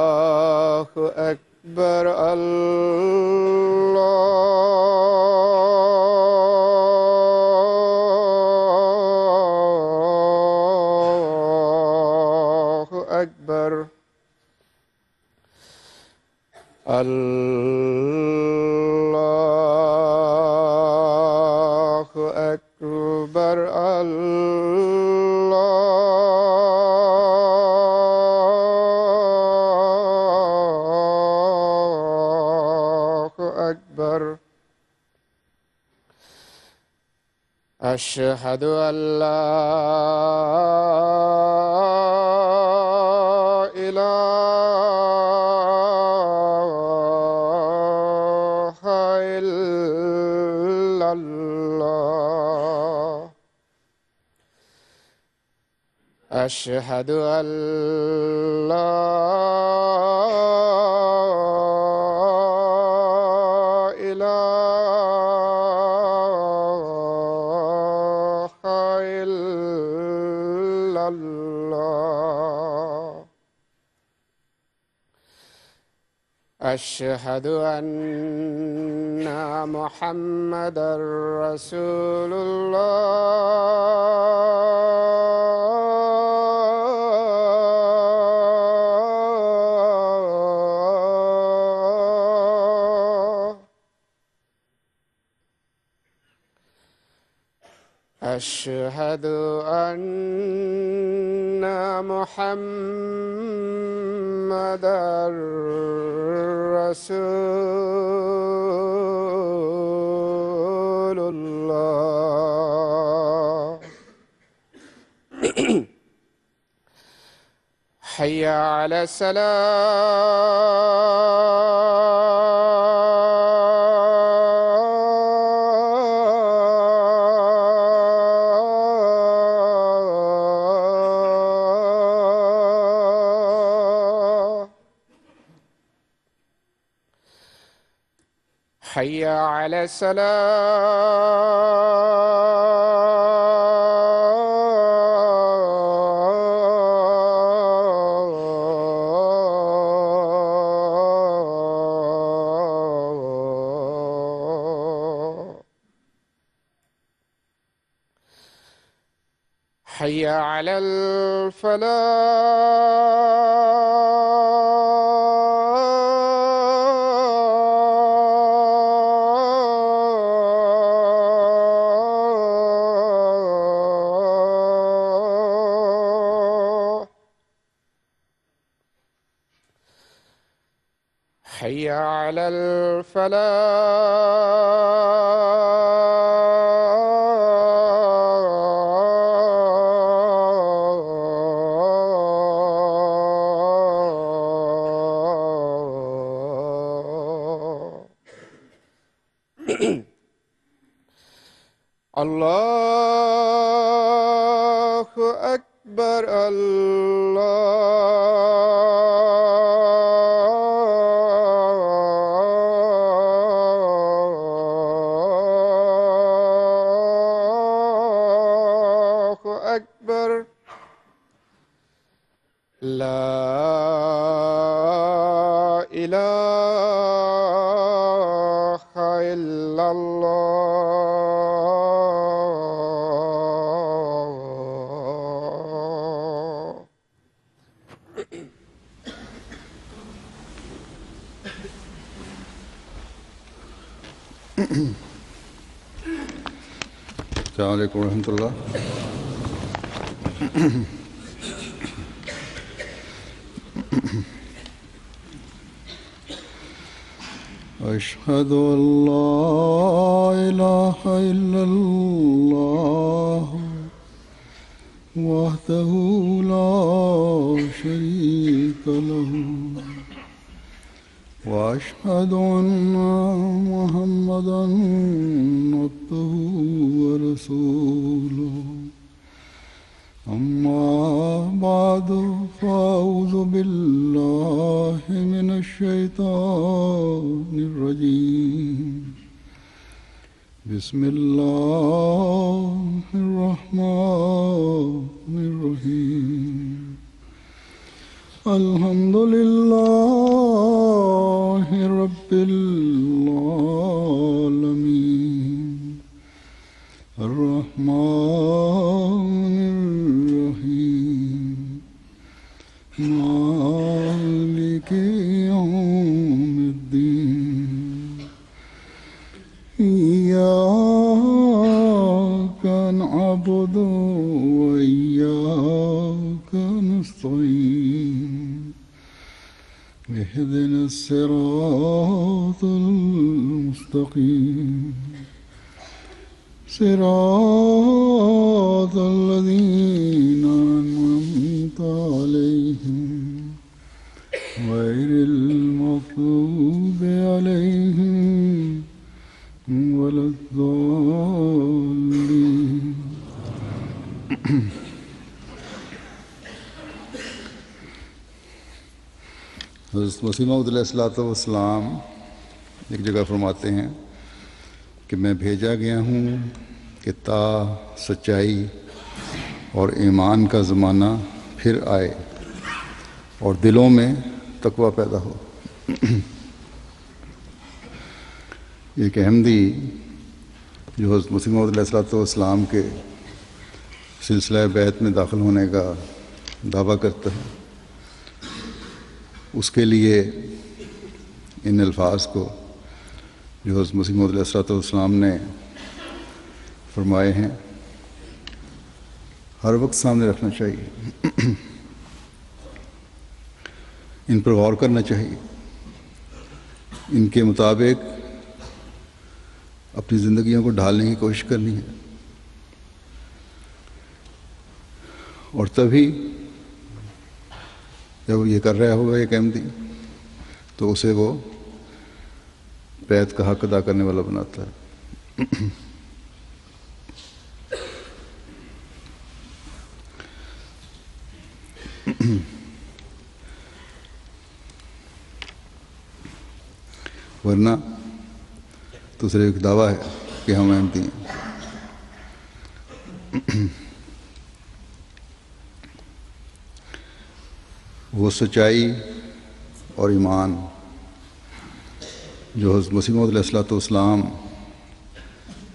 الله أكبر. الله أكبر. الله أكبر. الله أكبر. أشهد أن لا إله إلا الله. أشهد أن لا إله إلا الله. أشهد أن محمدًا رسول الله. أشهد أن محمدًا رسول الله. حي على الصلاة. حي على الصلاة. حي على الفلاح. حي على الفلاح. الله أكبر. الله أكبر. لا إله إلا الله. السلام عليكم ورحمة الله. أشهد أن لا إله إلا الله وحده لا شريك له وأشهد أن محمدًا عبده ورسوله. أما بعد فأعوذ بالله من الشيطان الرجيم. بسم الله الرحمن الرحيم الحمد لله رب العالمين الرحمن الرحيم مالك يوم الدين إياك نعبد وإياك نستعين اهدنا الصراط المستقيم صراط الذين أنعمت عليهم غير المغضوب عليهم ولا الضالين حضرت مسیح موعود علیہ الصلوۃ والسلام ایک جگہ فرماتے ہیں کہ میں بھیجا گیا ہوں کہ تا سچائی اور ایمان کا زمانہ پھر آئے اور دلوں میں تقوی پیدا ہو۔ ایک احمدی جو حضرت مسیح موعود علیہ الصلوۃ والسلام کے سلسلہ بیعت میں داخل ہونے کا دعویٰ کرتا ہے، اس کے لیے ان الفاظ کو جو حضرت مسیح موعود علیہ الصلوۃ والسلام نے فرمائے ہیں ہر وقت سامنے رکھنا چاہیے، ان پر غور کرنا چاہیے، ان کے مطابق اپنی زندگیوں کو ڈھالنے کی کوشش کرنی ہے، اور تبھی جب یہ کر رہا ہوگا ایک احمدی تو اسے وہ بیعت کا حق ادا کرنے والا بناتا ہے۔ ورنہ تو صرف ایک دعویٰ ہے کہ ہم احمدی ہیں۔ وہ سچائی اور ایمان جو حضرت مسیح موعود علیہ الصلوۃ والسلام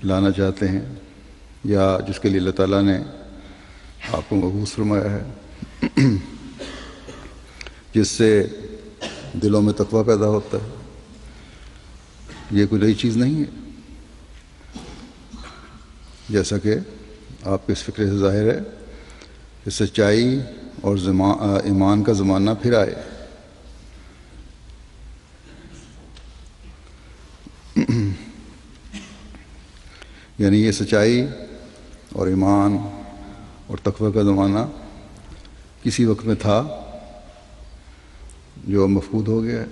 لانا چاہتے ہیں، یا جس کے لیے اللہ تعالیٰ نے آپ کو مبعوث فرمایا ہے، جس سے دلوں میں تقویٰ پیدا ہوتا ہے، یہ کوئی نئی چیز نہیں ہے، جیسا کہ آپ کے اس فکر سے ظاہر ہے کہ سچائی اور ایمان کا زمانہ پھر آئے۔ یعنی یہ سچائی اور ایمان اور تقوی کا زمانہ کسی وقت میں تھا جو مفقود ہو گیا ہے،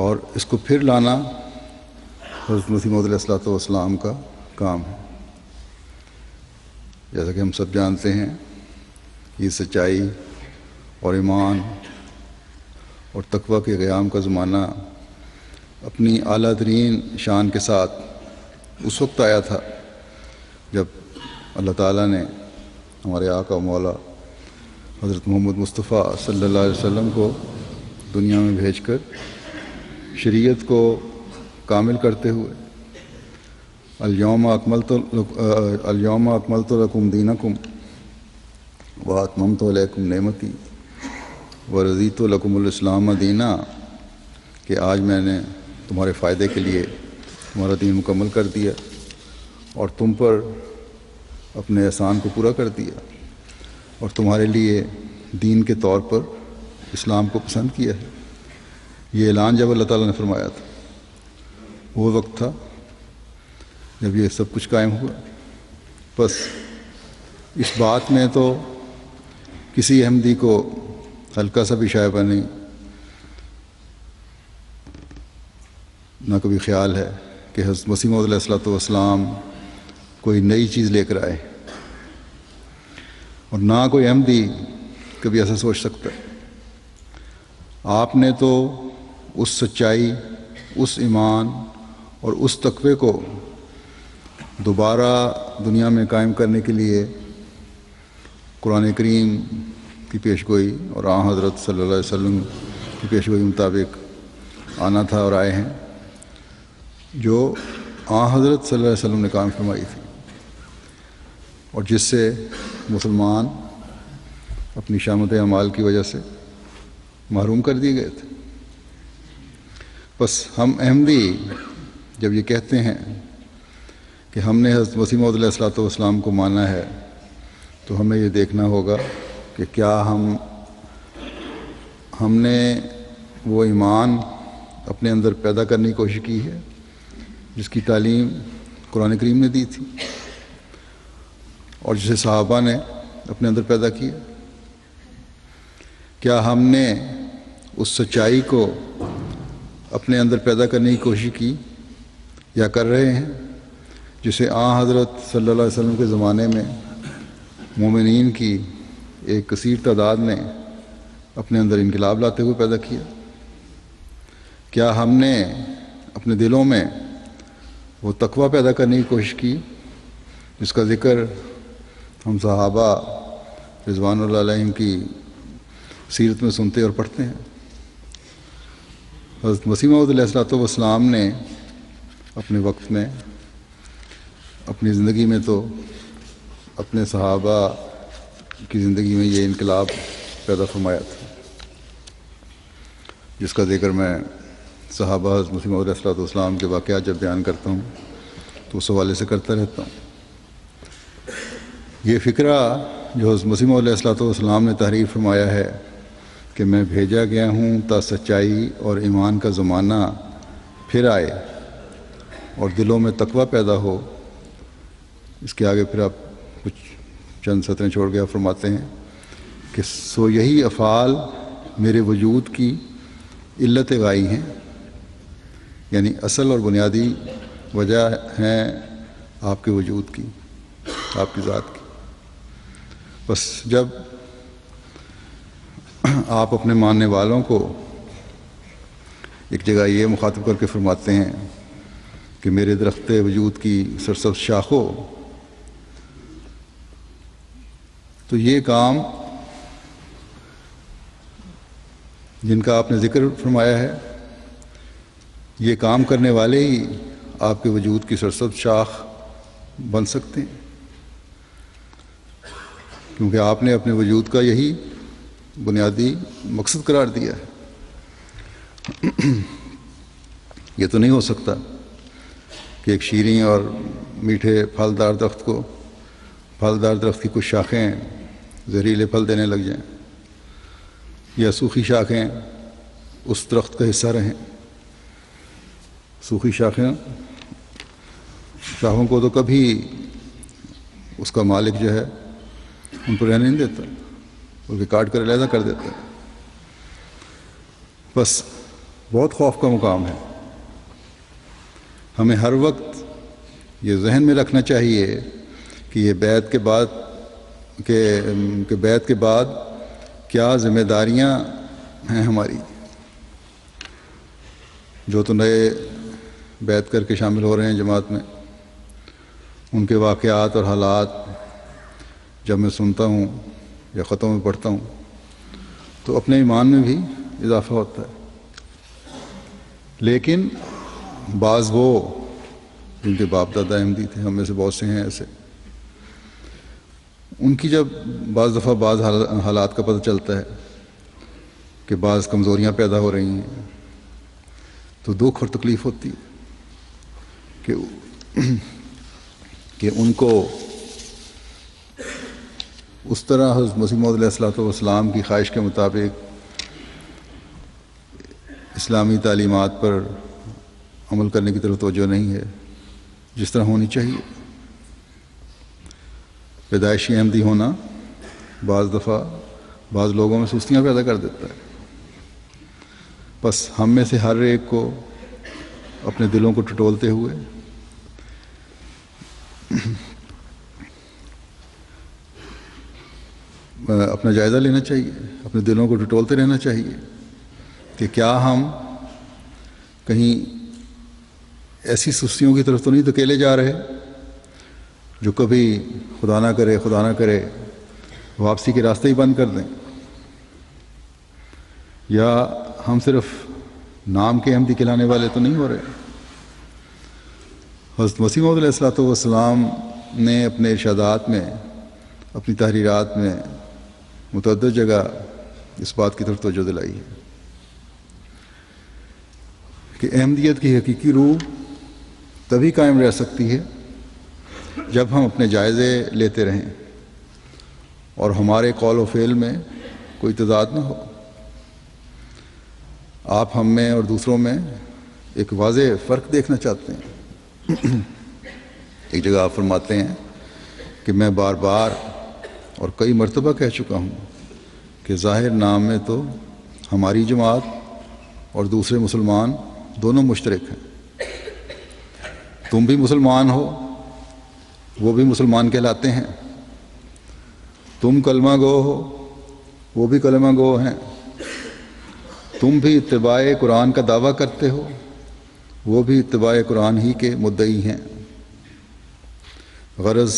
اور اس کو پھر لانا حضرت مسیح موعود علیہ الصلوۃ والسلام کا کام ہے۔ جیسا کہ ہم سب جانتے ہیں، یہ سچائی اور ایمان اور تقوی کے قیام کا زمانہ اپنی اعلیٰ ترین شان کے ساتھ اس وقت آیا تھا جب اللہ تعالیٰ نے ہمارے آقا و مولا حضرت محمد مصطفیٰ صلی اللہ علیہ وسلم کو دنیا میں بھیج کر شریعت کو کامل کرتے ہوئے الیوم اکملت لکم دینکم واتممت علیکم نعمتی ورضیت لکم الاسلام دینا، کہ آج میں نے تمہارے فائدے کے لیے تمہارا دین مکمل کر دیا اور تم پر اپنے احسان کو پورا کر دیا، اور تمہارے لیے دین کے طور پر اسلام کو پسند کیا ہے۔ یہ اعلان جب اللہ تعالیٰ نے فرمایا تھا، وہ وقت تھا جب یہ سب کچھ قائم ہوا۔ بس اس بات میں تو کسی احمدی کو ہلکا سا بھی شائبہ نہیں، نہ کبھی خیال ہے کہ حضرت مسیح موعود علیہ الصلوۃ والسلام کوئی نئی چیز لے کر آئے، اور نہ کوئی احمدی کبھی ایسا سوچ سکتا ہے۔ آپ نے تو اس سچائی، اس ایمان اور اس تقوی کو دوبارہ دنیا میں قائم کرنے کے لیے قرآن کریم کی پیشگوئی اور آن حضرت صلی اللہ علیہ وسلم کی پیشگوئی مطابق آنا تھا اور آئے ہیں، جو آن حضرت صلی اللہ علیہ وسلم نے قائم فرمائی تھی، اور جس سے مسلمان اپنی شامت اعمال کی وجہ سے محروم کر دیے گئے تھے۔ بس ہم احمدی جب یہ کہتے ہیں کہ ہم نے حضرت مسیح موعود علیہ السلام کو مانا ہے، تو ہمیں یہ دیکھنا ہوگا کہ کیا ہم نے وہ ایمان اپنے اندر پیدا کرنے کی کوشش کی ہے جس کی تعلیم قرآن کریم نے دی تھی اور جسے صحابہ نے اپنے اندر پیدا کیا؟ کیا ہم نے اس سچائی کو اپنے اندر پیدا کرنے کی کوشش کی یا کر رہے ہیں جسے آن حضرت صلی اللہ علیہ وسلم کے زمانے میں مومنین کی ایک کثیر تعداد نے اپنے اندر انقلاب لاتے ہوئے پیدا کیا؟ کیا ہم نے اپنے دلوں میں وہ تقوی پیدا کرنے کی کوشش کی جس کا ذکر ہم صحابہ رضوان اللہ علیہم کی سیرت میں سنتے اور پڑھتے ہیں؟ حضرت مسیح موعود علیہ السلام نے اپنے وقت میں اپنی زندگی میں تو اپنے صحابہ کی زندگی میں یہ انقلاب پیدا فرمایا تھا جس کا ذکر میں صحابہ حضرت مسیح موعود علیہ السلام کے واقعات جب بیان کرتا ہوں تو اس حوالے سے کرتا رہتا ہوں۔ یہ فکرہ جو حضرت مسیح موعود علیہ السلام نے تحریر فرمایا ہے کہ میں بھیجا گیا ہوں تا سچائی اور ایمان کا زمانہ پھر آئے اور دلوں میں تقوی پیدا ہو، اس کے آگے پھر آپ کچھ چند سطریں چھوڑ کے فرماتے ہیں کہ سو یہی افعال میرے وجود کی علت غائی ہیں، یعنی اصل اور بنیادی وجہ ہیں آپ کے وجود کی، آپ کی ذات کی۔ بس جب آپ اپنے ماننے والوں کو ایک جگہ یہ مخاطب کر کے فرماتے ہیں کہ میرے درخت وجود کی سرسبز شاخ ہو، تو یہ کام جن کا آپ نے ذکر فرمایا ہے، یہ کام کرنے والے ہی آپ کے وجود کی سرسبز شاخ بن سکتے ہیں، کیونکہ آپ نے اپنے وجود کا یہی بنیادی مقصد قرار دیا ہے۔ یہ تو نہیں ہو سکتا کہ ایک شیریں اور میٹھے پھلدار درخت کی کچھ شاخیں زہریلے پھل دینے لگ جائیں یا سوکھی شاخیں اس درخت کا حصہ رہیں۔ سوکھی شاخوں کو تو کبھی اس کا مالک جو ہے ان پر رہنے نہیں دیتا، بلکہ کاٹ کر علیحدہ کر دیتا ہے۔ بس بہت خوف کا مقام ہے۔ ہمیں ہر وقت یہ ذہن میں رکھنا چاہیے کہ یہ بیعت کے بعد کیا ذمہ داریاں ہیں ہماری۔ جو تو نئے بیعت کر کے شامل ہو رہے ہیں جماعت میں، ان کے واقعات اور حالات جب میں سنتا ہوں یا خطوں میں پڑھتا ہوں تو اپنے ایمان میں بھی اضافہ ہوتا ہے، لیکن بعض وہ جن کے باپ دادا احمدی تھے، ہم میں سے بہت سے ہیں ایسے، ان کی جب بعض دفعہ بعض حالات کا پتہ چلتا ہے کہ بعض کمزوریاں پیدا ہو رہی ہیں تو دکھ اور تکلیف ہوتی ہے کہ ان کو اس طرح حضرت مسیح موعود علیہ السلام کی خواہش کے مطابق اسلامی تعلیمات پر عمل کرنے کی طرف توجہ نہیں ہے جس طرح ہونی چاہیے۔ پیدائشی احمدی ہونا بعض دفعہ بعض لوگوں میں سستیاں پیدا کر دیتا ہے۔ بس ہم میں سے ہر ایک کو اپنے دلوں کو ٹٹولتے ہوئے اپنا جائزہ لینا چاہیے، اپنے دلوں کو ٹٹولتے رہنا چاہیے کہ کیا ہم کہیں ایسی سستیوں کی طرف تو نہیں دھکیلے جا رہے جو کبھی خدا نہ کرے واپسی کے راستے ہی بند کر دیں، یا ہم صرف نام کے احمدی کہلانے والے تو نہیں ہو رہے۔ حضرت مسیح موعود علیہ السلام نے اپنے ارشادات میں، اپنی تحریرات میں متعدد جگہ اس بات کی طرف توجہ دلائی ہے کہ احمدیت کی حقیقی روح تبھی قائم رہ سکتی ہے جب ہم اپنے جائزے لیتے رہیں اور ہمارے قول و فعل میں کوئی تضاد نہ ہو۔ آپ ہم میں اور دوسروں میں ایک واضح فرق دیکھنا چاہتے ہیں۔ ایک جگہ آپ فرماتے ہیں کہ میں بار بار اور کئی مرتبہ کہہ چکا ہوں کہ ظاہر نام میں تو ہماری جماعت اور دوسرے مسلمان دونوں مشترک ہیں۔ تم بھی مسلمان ہو، وہ بھی مسلمان کہلاتے ہیں۔ تم کلمہ گو ہو، وہ بھی کلمہ گو ہیں۔ تم بھی اتباع قرآن کا دعویٰ کرتے ہو، وہ بھی اتباع قرآن ہی کے مدعی ہیں۔ غرض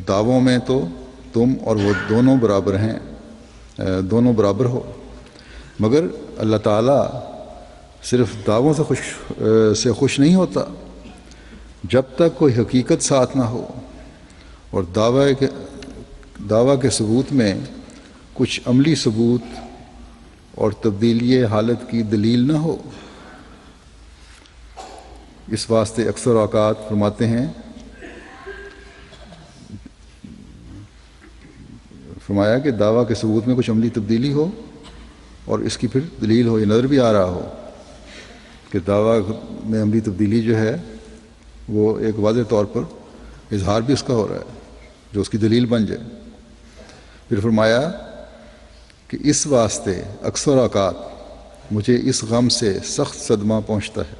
دعووں میں تو تم اور وہ دونوں برابر ہیں، دونوں برابر ہو، مگر اللہ تعالیٰ صرف دعووں سے خوش نہیں ہوتا جب تک کوئی حقیقت ساتھ نہ ہو اور دعویٰ کے ثبوت میں کچھ عملی ثبوت اور تبدیلی حالت کی دلیل نہ ہو۔ اس واسطے اکثر اوقات فرماتے ہیں، فرمایا کہ دعویٰ کے ثبوت میں کچھ عملی تبدیلی ہو اور اس کی پھر دلیل ہو۔ یہ نظر بھی آ رہا ہو کہ دعویٰ میں عملی تبدیلی جو ہے وہ ایک واضح طور پر اظہار بھی اس کا ہو رہا ہے جو اس کی دلیل بن جائے۔ پھر فرمایا کہ اس واسطے اکثر اوقات مجھے اس غم سے سخت صدمہ پہنچتا ہے۔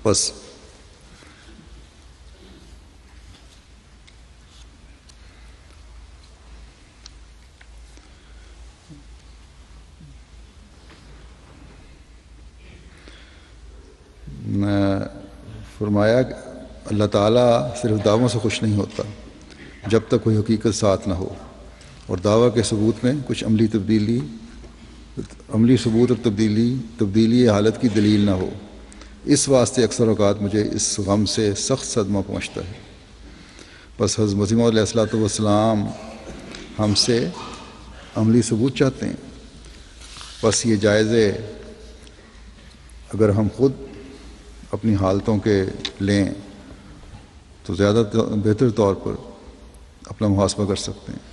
بس فرمایا کہ اللہ تعالیٰ صرف دعووں سے خوش نہیں ہوتا جب تک کوئی حقیقت ساتھ نہ ہو اور دعویٰ کے ثبوت میں کچھ عملی ثبوت اور تبدیلی حالت کی دلیل نہ ہو۔ اس واسطے اکثر اوقات مجھے اس غم سے سخت صدمہ پہنچتا ہے۔ بس حضرت مسیح موعود علیہ السلام ہم سے عملی ثبوت چاہتے ہیں۔ بس یہ جائزے اگر ہم خود اپنی حالتوں کے لیں تو زیادہ بہتر طور پر اپنا محاسبہ کر سکتے ہیں۔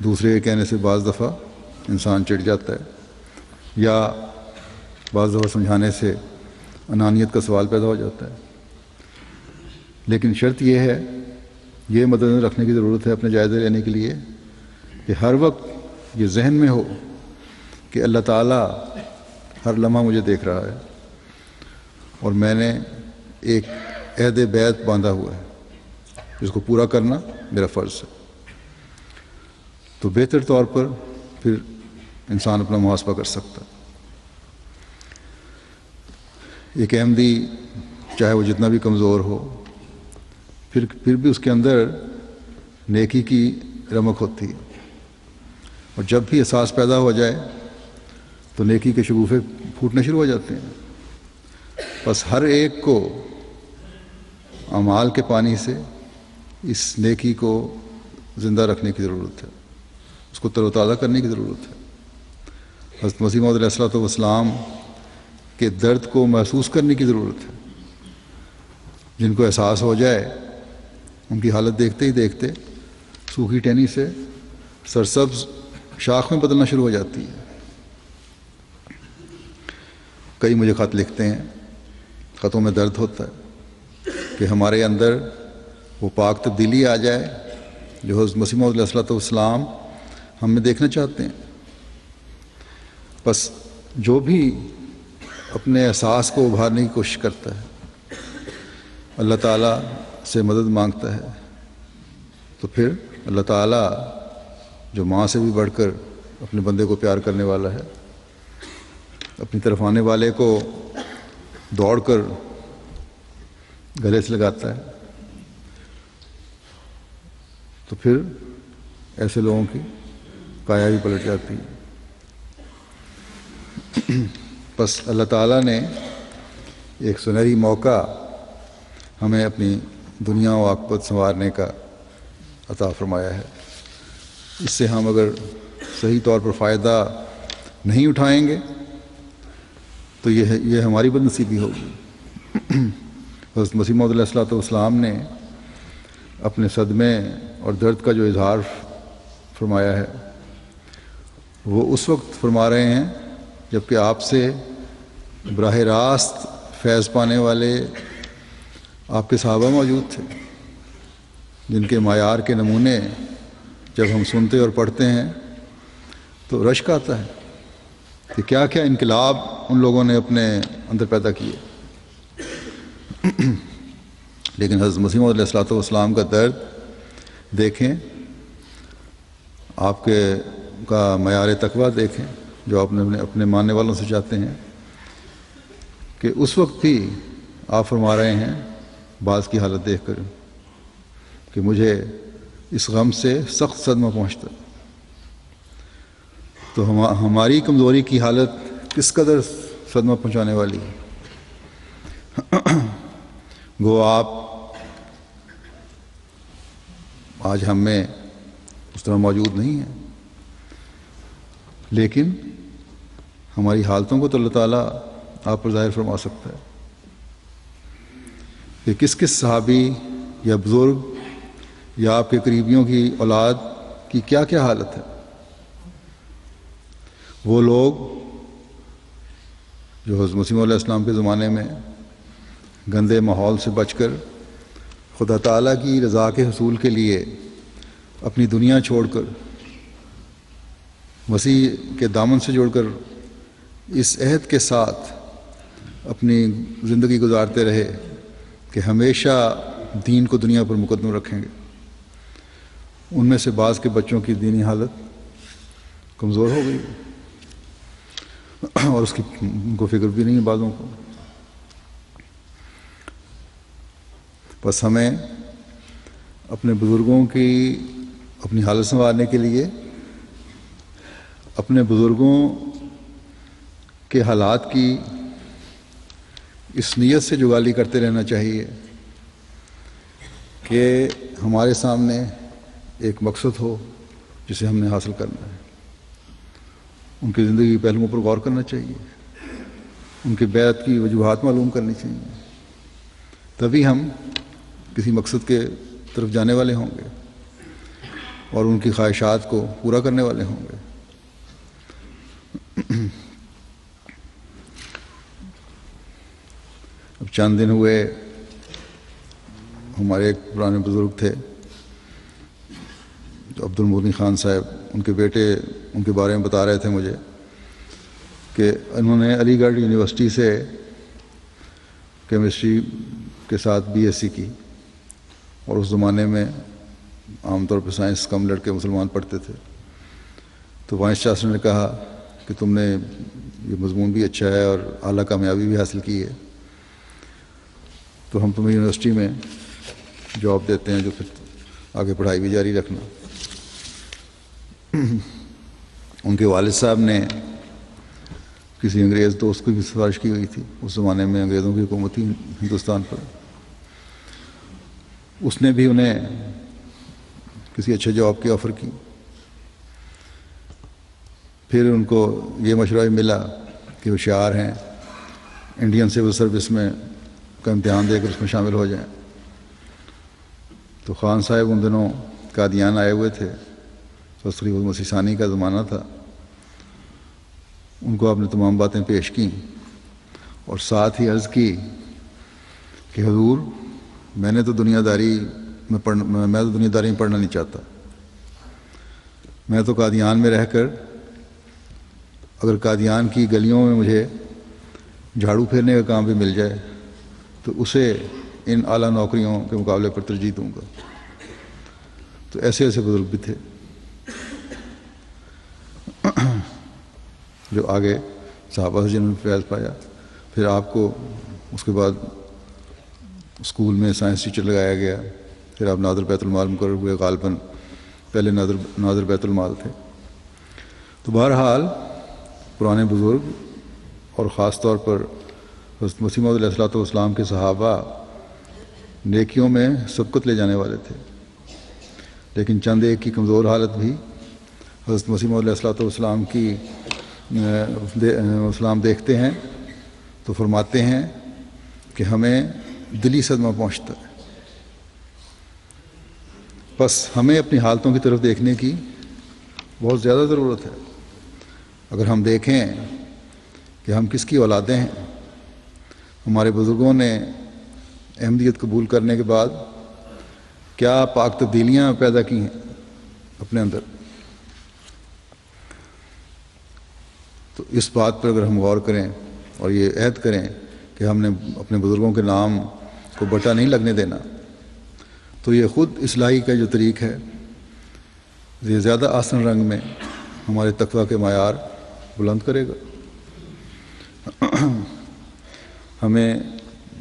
دوسرے کے کہنے سے بعض دفعہ انسان چڑ جاتا ہے یا بعض دفعہ سمجھانے سے انانیت کا سوال پیدا ہو جاتا ہے، لیکن شرط یہ ہے، یہ مد نظر رکھنے کی ضرورت ہے اپنے جائزے لینے کے لیے کہ ہر وقت یہ ذہن میں ہو کہ اللہ تعالیٰ ہر لمحہ مجھے دیکھ رہا ہے اور میں نے ایک عہد بیعت باندھا ہوا ہے جس کو پورا کرنا میرا فرض ہے۔ تو بہتر طور پر پھر انسان اپنا محاسبہ کر سکتا ہے۔ ایک احمدی چاہے وہ جتنا بھی کمزور ہو، پھر بھی اس کے اندر نیکی کی رمق ہوتی ہے، اور جب بھی احساس پیدا ہو جائے تو نیکی کے شگوفے پھوٹنے شروع ہو جاتے ہیں۔ بس ہر ایک کو اعمال کے پانی سے اس نیکی کو زندہ رکھنے کی ضرورت ہے، اس کو تر و تازہ کرنے کی ضرورت ہے۔ حضرت مسیح موعود علیہ السلام کے درد کو محسوس کرنے کی ضرورت ہے۔ جن کو احساس ہو جائے ان کی حالت دیکھتے ہی دیکھتے سوکھی ٹہنی سے سرسبز شاخ میں بدلنا شروع ہو جاتی ہے۔ کئی مجھے خط لکھتے ہیں، خطوں میں درد ہوتا ہے کہ ہمارے اندر وہ پاک تبدیلی آ جائے جو حضرت مسیح موعود علیہ السلام ہم میں دیکھنا چاہتے ہیں۔ بس جو بھی اپنے احساس کو ابھارنے کی کوشش کرتا ہے، اللہ تعالیٰ سے مدد مانگتا ہے، تو پھر اللہ تعالیٰ جو ماں سے بھی بڑھ کر اپنے بندے کو پیار کرنے والا ہے، اپنی طرف آنے والے کو دوڑ کر گلے سے لگاتا ہے، تو پھر ایسے لوگوں کی کایا بھی پلٹ جاتی ہے۔ بس اللہ تعالیٰ نے ایک سنہری موقع ہمیں اپنی دنیا و عاقبت سنوارنے کا عطا فرمایا ہے۔ اس سے ہم اگر صحیح طور پر فائدہ نہیں اٹھائیں گے تو یہ ہماری بد نصیبی ہوگی۔ حضرت مسیح موعود علیہ السلام نے اپنے صدمے اور درد کا جو اظہار فرمایا ہے وہ اس وقت فرما رہے ہیں جب کہ آپ سے براہ راست فیض پانے والے آپ کے صحابہ موجود تھے، جن کے معیار کے نمونے جب ہم سنتے اور پڑھتے ہیں تو رشک آتا ہے کہ کیا کیا انقلاب ان لوگوں نے اپنے اندر پیدا کیے۔ لیکن حضرت مسیح موعود علیہ السلام کا درد دیکھیں، آپ کا معیار تقویٰ دیکھیں جو آپ نے اپنے ماننے والوں سے چاہتے ہیں، کہ اس وقت بھی آپ فرما رہے ہیں بعض کی حالت دیکھ کر کہ مجھے اس غم سے سخت صدمہ پہنچتا۔ تو ہماری کمزوری کی حالت کس قدر صدمہ پہنچانے والی ہے۔ گو آپ آج ہم میں اس طرح موجود نہیں ہیں، لیکن ہماری حالتوں کو تو اللہ تعالیٰ آپ پر ظاہر فرما سکتا ہے کہ کس کس صحابی یا بزرگ یا آپ کے قریبیوں کی اولاد کی کیا کیا حالت ہے۔ وہ لوگ جو حضرت مسیح علیہ السلام کے زمانے میں گندے ماحول سے بچ کر خدا تعالیٰ کی رضا کے حصول کے لیے اپنی دنیا چھوڑ کر مسیح کے دامن سے جوڑ کر اس عہد کے ساتھ اپنی زندگی گزارتے رہے کہ ہمیشہ دین کو دنیا پر مقدم رکھیں گے، ان میں سے بعض کے بچوں کی دینی حالت کمزور ہو گئی اور اس کی کو فکر بھی نہیں ہے بعضوں کو۔ بس ہمیں اپنے بزرگوں کی اپنی حالت سنوارنے کے لیے اپنے بزرگوں کے حالات کی اس نیت سے جگالی کرتے رہنا چاہیے کہ ہمارے سامنے ایک مقصد ہو جسے ہم نے حاصل کرنا ہے۔ ان کی زندگی کے پہلوؤں پر غور کرنا چاہیے، ان کی بیعت کی وجوہات معلوم کرنی چاہیے، تبھی ہم کسی مقصد کے طرف جانے والے ہوں گے اور ان کی خواہشات کو پورا کرنے والے ہوں گے۔ اب چند دن ہوئے ہمارے ایک پرانے بزرگ تھے جو عبد المغنی خان صاحب، ان کے بیٹے ان کے بارے میں بتا رہے تھے مجھے کہ انہوں نے علی گڑھ یونیورسٹی سے کیمسٹری کے ساتھ BSc کی، اور اس زمانے میں عام طور پہ سائنس کم لڑکے مسلمان پڑھتے تھے۔ تو وائس چانسلر نے کہا کہ تم نے یہ مضمون بھی اچھا ہے اور اعلیٰ کامیابی بھی حاصل کی ہے، تو ہم تمہیں یونیورسٹی میں جاب دیتے ہیں جو پھر آگے پڑھائی بھی جاری رکھنا۔ ان کے والد صاحب نے کسی انگریز دوست کو بھی سفارش کی ہوئی تھی، اس زمانے میں انگریزوں کی حکومت تھی ہندوستان پر، اس نے بھی انہیں کسی اچھے جاب کی آفر کی۔ پھر ان کو یہ مشورہ بھی ملا کہ ہوشیار ہیں، انڈین سول سروس میں کا امتحان دے کر اس میں شامل ہو جائیں۔ تو خان صاحب ان دنوں قادیان آئے ہوئے تھے، خلیفہ مسیح ثانی کا زمانہ تھا۔ ان کو آپ نے تمام باتیں پیش کیں اور ساتھ ہی عرض کی کہ حضور میں تو دنیا داری میں پڑھنا نہیں چاہتا، میں تو قادیان میں رہ کر اگر قادیان کی گلیوں میں مجھے جھاڑو پھیرنے کا کام بھی مل جائے تو اسے ان اعلیٰ نوکریوں کے مقابلے پر ترجیح دوں گا۔ تو ایسے ایسے بزرگ بھی تھے جو آگے صحابہ سے جنہوں نے فیض پایا، پھر آپ کو اس کے بعد اسکول میں سائنس ٹیچر لگایا گیا، پھر آپ ناظر بیت المال مقرر ہوئے، غالباً پہلے ناظر بیت المال تھے۔ تو بہرحال پرانے بزرگ اور خاص طور پر حضرت مسیح موعود علیہ الصلوۃ والسلام کے صحابہ نیکیوں میں سبقت لے جانے والے تھے، لیکن چند ایک کی کمزور حالت بھی حضرت مسیح موعود علیہ الصلوۃ والسلام کی اسلام دیکھتے ہیں تو فرماتے ہیں کہ ہمیں دلی صدمہ پہنچتا ہے۔ بس ہمیں اپنی حالتوں کی طرف دیکھنے کی بہت زیادہ ضرورت ہے۔ اگر ہم دیکھیں کہ ہم کس کی اولادیں ہیں، ہمارے بزرگوں نے احمدیت قبول کرنے کے بعد کیا پاک تبدیلیاں پیدا کی ہیں اپنے اندر، تو اس بات پر اگر ہم غور کریں اور یہ عہد کریں کہ ہم نے اپنے بزرگوں کے نام کو بٹا نہیں لگنے دینا، تو یہ خود اصلاحی کا جو طریق ہے یہ زیادہ آسن رنگ میں ہمارے تقویٰ کے معیار بلند کرے گا، ہمیں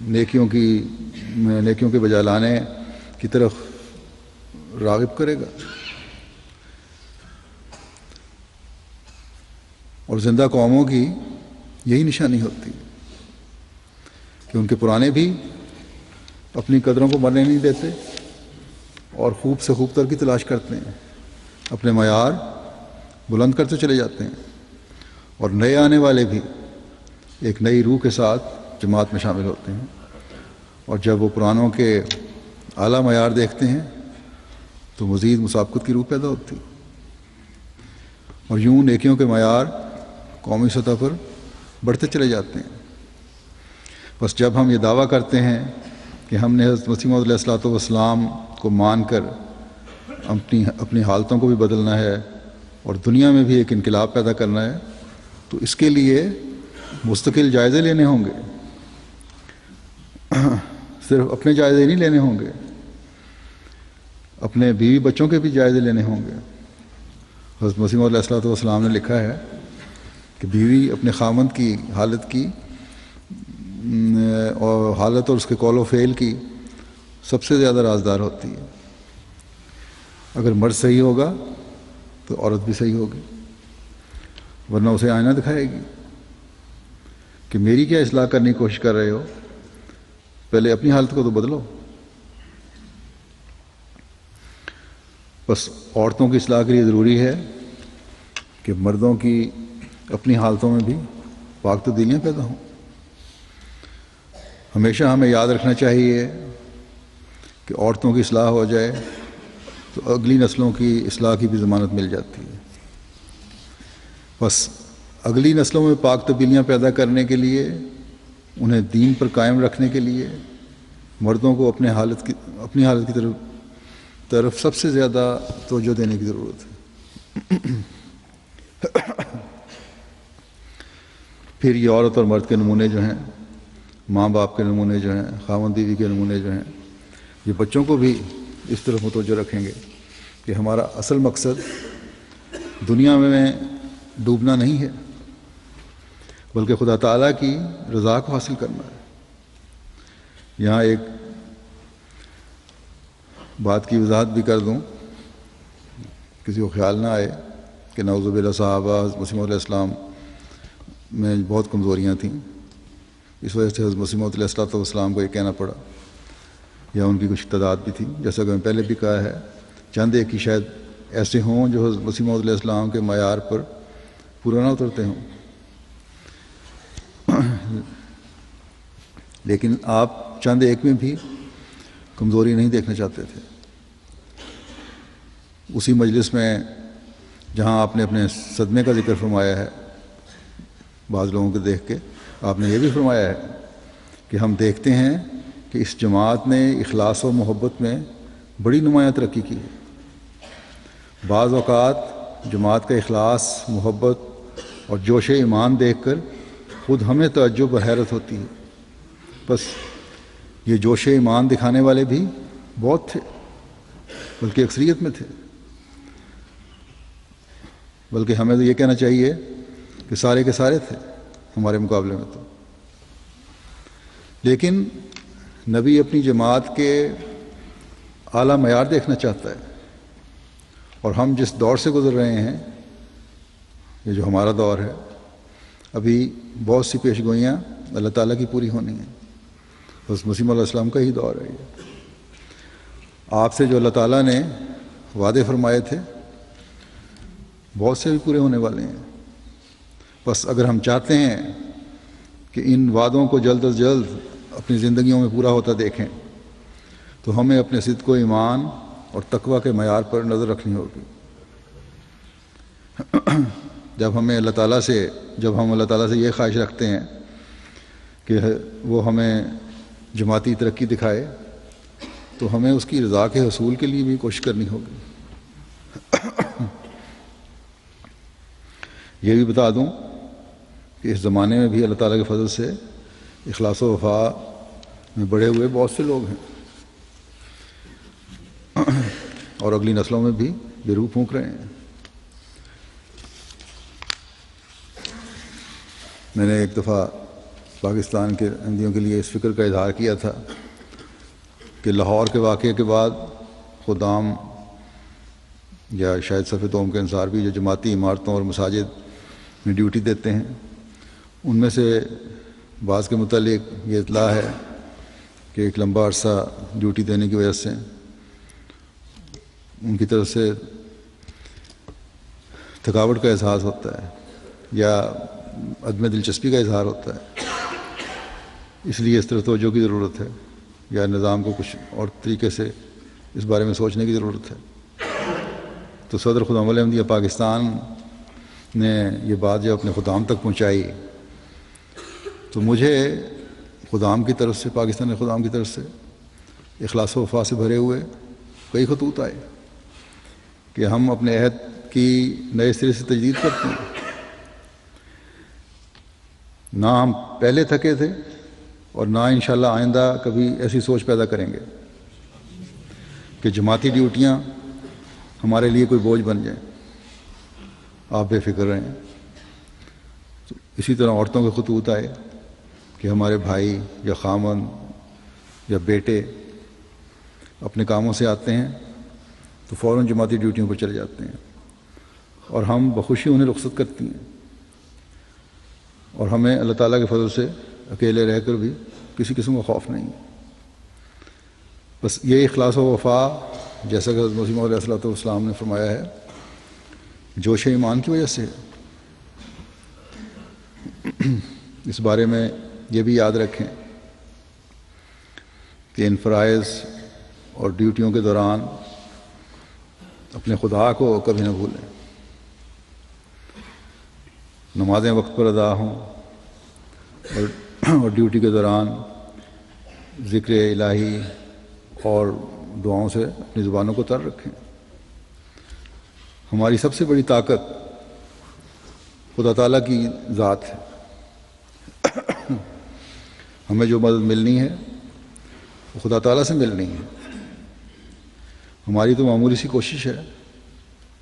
نیکیوں کے بجا لانے کی طرف راغب کرے گا۔ اور زندہ قوموں کی یہی نشانی ہوتی ہے کہ ان کے پرانے بھی اپنی قدروں کو مرنے نہیں دیتے اور خوب سے خوب تر کی تلاش کرتے ہیں، اپنے معیار بلند کرتے چلے جاتے ہیں، اور نئے آنے والے بھی ایک نئی روح کے ساتھ جماعت میں شامل ہوتے ہیں، اور جب وہ پرانوں کے اعلیٰ معیار دیکھتے ہیں تو مزید مسابقت کی روح پیدا ہوتی، اور یوں نیکیوں کے معیار قومی سطح پر بڑھتے چلے جاتے ہیں۔ بس جب ہم یہ دعویٰ کرتے ہیں کہ ہم نے حضرت مسیح موعود علیہ الصلوۃ والسلام کو مان کر اپنی حالتوں کو بھی بدلنا ہے اور دنیا میں بھی ایک انقلاب پیدا کرنا ہے، تو اس کے لیے مستقل جائزے لینے ہوں گے، صرف اپنے جائزے نہیں لینے ہوں گے، اپنے بیوی بچوں کے بھی جائزے لینے ہوں گے۔ حضرت مسیح موعود علیہ الصلوۃ والسلام نے لکھا ہے کہ بیوی اپنے خامند کی حالت کی اور حالت اور اس کے قول و فعل کی سب سے زیادہ رازدار ہوتی ہے۔ اگر مرد صحیح ہوگا تو عورت بھی صحیح ہوگی، ورنہ اسے آئینہ دکھائے گی کہ میری کیا اصلاح کرنے کی کوشش کر رہے ہو، پہلے اپنی حالت کو تو بدلو۔ بس عورتوں کی اصلاح کے لیے ضروری ہے کہ مردوں کی اپنی حالتوں میں بھی پاک تبدیلیاں پیدا ہوں۔ ہمیشہ ہمیں یاد رکھنا چاہیے کہ عورتوں کی اصلاح ہو جائے تو اگلی نسلوں کی اصلاح کی بھی ضمانت مل جاتی ہے۔ بس اگلی نسلوں میں پاک تبدیلیاں پیدا کرنے کے لیے، انہیں دین پر قائم رکھنے کے لیے مردوں کو اپنی حالت کی طرف سب سے زیادہ توجہ دینے کی ضرورت ہے۔ پھر یہ عورت اور مرد کے نمونے جو ہیں، ماں باپ کے نمونے جو ہیں، خاوند بیوی کے نمونے جو ہیں، یہ بچوں کو بھی اس طرف متوجہ رکھیں گے کہ ہمارا اصل مقصد دنیا میں ڈوبنا نہیں ہے، بلکہ خدا تعالیٰ کی رضا کو حاصل کرنا ہے۔ یہاں ایک بات کی وضاحت بھی کر دوں، کسی کو خیال نہ آئے کہ نعوذ باللہ صحابہ حضرت مسیح موعود علیہ السلام میں بہت کمزوریاں تھیں، اس وجہ سے حضرت مسیح موعود علیہ الصلوۃ والسلام کو یہ کہنا پڑا، یا ان کی کچھ تعداد بھی تھی، جیسا کہ میں پہلے بھی کہا ہے، چند ایک کی شاید ایسے ہوں جو حضرت مسیح موعود علیہ السلام کے معیار پر پورا نہ اترتے ہوں، لیکن آپ چند ایک میں بھی کمزوری نہیں دیکھنا چاہتے تھے۔ اسی مجلس میں جہاں آپ نے اپنے صدمے کا ذکر فرمایا ہے بعض لوگوں کو دیکھ کے، آپ نے یہ بھی فرمایا ہے کہ ہم دیکھتے ہیں کہ اس جماعت نے اخلاص و محبت میں بڑی نمایاں ترقی کی ہے۔ بعض اوقات جماعت کا اخلاص، محبت اور جوش ایمان دیکھ کر خود ہمیں تعجب اور حیرت ہوتی ہے۔ بس یہ جوش ایمان دکھانے والے بھی بہت تھے، بلکہ اکثریت میں تھے، بلکہ ہمیں تو یہ کہنا چاہیے کہ سارے کے سارے تھے، ہمارے مقابلے میں تو. لیکن نبی اپنی جماعت کے اعلیٰ معیار دیکھنا چاہتا ہے، اور ہم جس دور سے گزر رہے ہیں، یہ جو ہمارا دور ہے، ابھی بہت سی پیش گوئیاں اللہ تعالیٰ کی پوری ہونی ہیں. بس مسیح علیہ السلام کا ہی دور ہے یہ. آپ سے جو اللہ تعالیٰ نے وعدے فرمائے تھے بہت سے بھی پورے ہونے والے ہیں. بس اگر ہم چاہتے ہیں کہ ان وعدوں کو جلد از جلد اپنی زندگیوں میں پورا ہوتا دیکھیں تو ہمیں اپنے صدق و ایمان اور تقویٰ کے معیار پر نظر رکھنی ہوگی. جب ہم اللہ تعالیٰ سے یہ خواہش رکھتے ہیں کہ وہ ہمیں جماعتی ترقی دکھائے تو ہمیں اس کی رضا کے حصول کے لیے بھی کوشش کرنی ہوگی. یہ بھی بتا دوں کہ اس زمانے میں بھی اللہ تعالیٰ کے فضل سے اخلاص و وفا میں بڑے ہوئے بہت سے لوگ ہیں، اور اگلی نسلوں میں بھی یہ روح پھونک رہے ہیں. میں نے ایک دفعہ پاکستان کے احمدیوں کے لیے اس فکر کا اظہار کیا تھا کہ لاہور کے واقعے کے بعد خدام یا شاید صف دوم کے انصار بھی جو جماعتی عمارتوں اور مساجد میں ڈیوٹی دیتے ہیں، ان میں سے بعض کے متعلق یہ اطلاع ہے کہ ایک لمبا عرصہ ڈیوٹی دینے کی وجہ سے ان کی طرف سے تھکاوٹ کا احساس ہوتا ہے یا عدم دلچسپی کا اظہار ہوتا ہے. اس لیے اس طرف توجہ کی ضرورت ہے، یا نظام کو کچھ اور طریقے سے اس بارے میں سوچنے کی ضرورت ہے. تو صدر خدام احمدیہ پاکستان نے یہ بات جب اپنے خدام تک پہنچائی تو مجھے خدام کی طرف سے، پاکستان خدام کی طرف سے اخلاص و وفا سے بھرے ہوئے کئی خطوط آئے کہ ہم اپنے عہد کی نئے سرے سے تجدید کرتے ہیں. نہ ہم پہلے تھکے تھے اور نہ انشاءاللہ آئندہ کبھی ایسی سوچ پیدا کریں گے کہ جماعتی ڈیوٹیاں ہمارے لیے کوئی بوجھ بن جائیں. آپ بے فکر رہیں. تو اسی طرح عورتوں کے خطوط آئے کہ ہمارے بھائی یا خامن یا بیٹے اپنے کاموں سے آتے ہیں تو فوراً جماعتی ڈیوٹیوں پر چلے جاتے ہیں، اور ہم بخوشی انہیں رخصت کرتی ہیں، اور ہمیں اللہ تعالیٰ کے فضل سے اکیلے رہ کر بھی کسی قسم کا خوف نہیں. بس یہ اخلاص و وفا، جیسا کہ حضرت مسیح موعود علیہ الصلوۃ والسلام نے فرمایا ہے، جوش ایمان کی وجہ سے. اس بارے میں یہ بھی یاد رکھیں کہ ان فرائض اور ڈیوٹیوں کے دوران اپنے خدا کو کبھی نہ بھولیں. نمازیں وقت پر ادا ہوں، اور ڈیوٹی کے دوران ذکر الہی اور دعاؤں سے اپنی زبانوں کو تر رکھیں. ہماری سب سے بڑی طاقت خدا تعالیٰ کی ذات ہے. ہمیں جو مدد ملنی ہے وہ خدا تعالیٰ سے ملنی ہے. ہماری تو معمولی سی کوشش ہے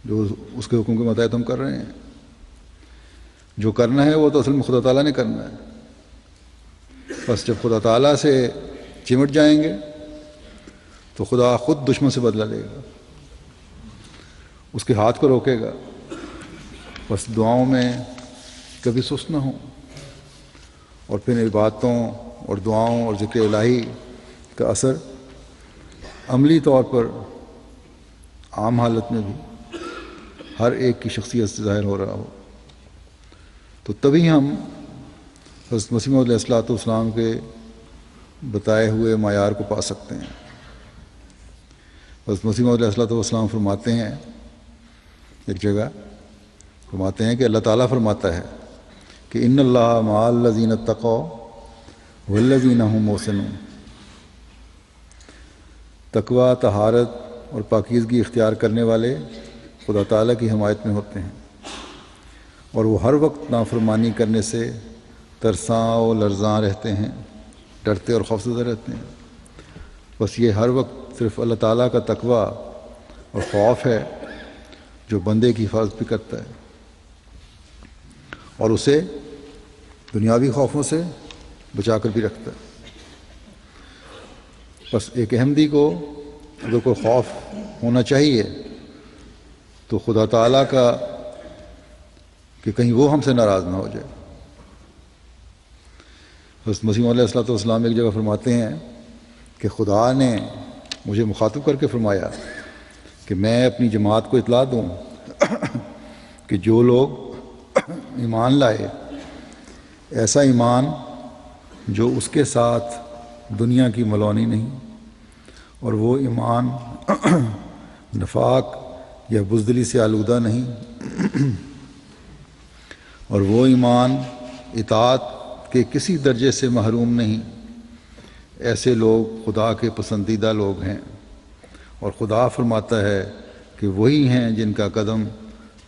جو اس کے حکم کے متحد ہم کر رہے ہیں. جو کرنا ہے وہ تو اصل میں خدا تعالیٰ نے کرنا ہے. بس جب خدا تعالیٰ سے چمٹ جائیں گے تو خدا خود دشمن سے بدلہ لے گا، اس کے ہاتھ کو روکے گا. بس دعاؤں میں کبھی سست نہ ہوں، اور پھر عبادتوں اور دعاؤں اور ذکر الہی کا اثر عملی طور پر عام حالت میں بھی ہر ایک کی شخصیت سے ظاہر ہو رہا ہو، تو تبھی ہم حضرت مسیح موعود علیہ الصلوۃ والسلام کے بتائے ہوئے معیار کو پا سکتے ہیں. حضرت مسیح موعود علیہ الصلوۃ والسلام فرماتے ہیں، ایک جگہ فرماتے ہیں کہ اللہ تعالیٰ فرماتا ہے کہ ان اللہ مع الذین اتقوا والذین هم محسنون. تقوی، طہارت اور پاکیزگی اختیار کرنے والے خدا تعالیٰ کی حمایت میں ہوتے ہیں، اور وہ ہر وقت نافرمانی کرنے سے ترساں و لرزاں رہتے ہیں، ڈرتے اور خوفزدہ رہتے ہیں. بس یہ ہر وقت صرف اللہ تعالیٰ کا تقوی اور خوف ہے جو بندے کی حفاظت بھی کرتا ہے اور اسے دنیاوی خوفوں سے بچا کر بھی رکھتا ہے۔ بس ایک احمدی کو اگر کوئی خوف ہونا چاہیے تو خدا تعالیٰ کا، کہ کہیں وہ ہم سے ناراض نہ ہو جائے۔ حضرت مسیح علیہ الصلوۃ والسلام ایک جگہ فرماتے ہیں کہ خدا نے مجھے مخاطب کر کے فرمایا کہ میں اپنی جماعت کو اطلاع دوں کہ جو لوگ ایمان لائے، ایسا ایمان جو اس کے ساتھ دنیا کی ملونی نہیں، اور وہ ایمان نفاق یا بزدلی سے آلودہ نہیں، اور وہ ایمان اطاعت کے کسی درجے سے محروم نہیں، ایسے لوگ خدا کے پسندیدہ لوگ ہیں۔ اور خدا فرماتا ہے کہ وہی ہیں جن کا قدم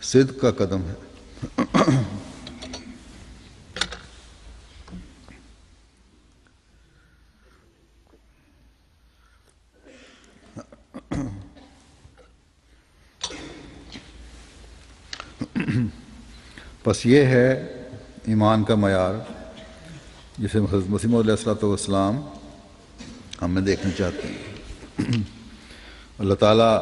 صدق کا قدم ہے۔ بس یہ ہے ایمان کا معیار جسے حضرت مسیح علیہ الصلوۃ والسلام ہمیں دیکھنا چاہتے ہیں۔ اللہ تعالیٰ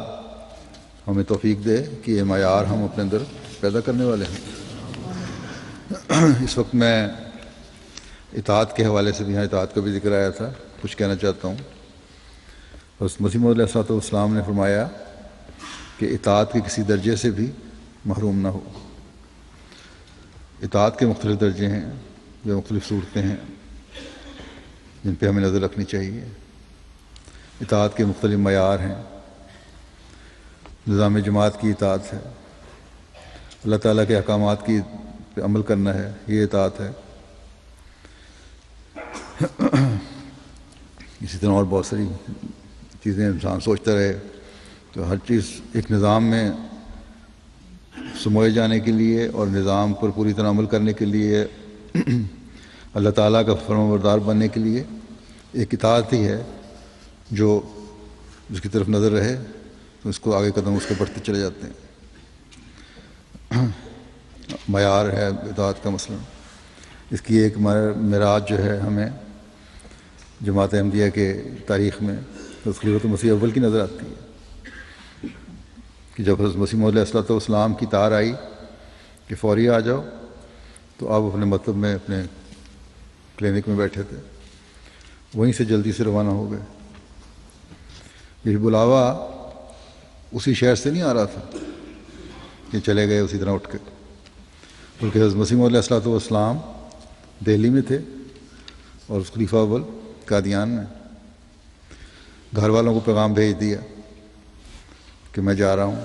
ہمیں توفیق دے کہ یہ معیار ہم اپنے اندر پیدا کرنے والے ہیں۔ اس وقت میں اطاعت کے حوالے سے بھی، یہاں اطاعت کا بھی ذکر آیا تھا، کچھ کہنا چاہتا ہوں۔ حضرت مسیح علیہ الصلوۃ والسلام نے فرمایا کہ اطاعت کے کسی درجے سے بھی محروم نہ ہو۔ اطاعت کے مختلف درجے ہیں یا مختلف صورتیں ہیں جن پہ ہمیں نظر رکھنی چاہیے۔ اطاعت کے مختلف معیار ہیں۔ نظام جماعت کی اطاعت ہے، اللہ تعالیٰ کے احکامات کی پہ عمل کرنا ہے، یہ اطاعت ہے۔ اسی طرح اور بہت ساری چیزیں انسان سوچتا رہے تو ہر چیز ایک نظام میں سموئے جانے کے لیے اور نظام پر پوری طرح عمل کرنے کے لیے، اللہ تعالیٰ کا فرمانبردار بننے کے لیے ایک اطاعت ہی ہے جو جس کی طرف نظر رہے تو اس کو آگے قدم اس کے بڑھتے چلے جاتے ہیں۔ معیار ہے اطاعت کا مثلا، اس کی ایک معراج جو ہے ہمیں جماعت احمدیہ کے تاریخ میں خلیفۃ المسیح اول کی نظر آتی ہے کہ جب حضرت مسیح علیہ الصلوۃ والسلام کی تار آئی کہ فوری آ جاؤ، تو آپ اپنے مطلب میں اپنے کلینک میں بیٹھے تھے، وہیں سے جلدی سے روانہ ہو گئے۔ یہ بلاوا اسی شہر سے نہیں آ رہا تھا کہ چلے گئے اسی طرح اٹھ کے، بلکہ حضرت مسیح علیہ الصلوۃ والسلام دہلی میں تھے اور اس خلیفہ اول قادیان میں۔ گھر والوں کو پیغام بھیج دیا کہ میں جا رہا ہوں،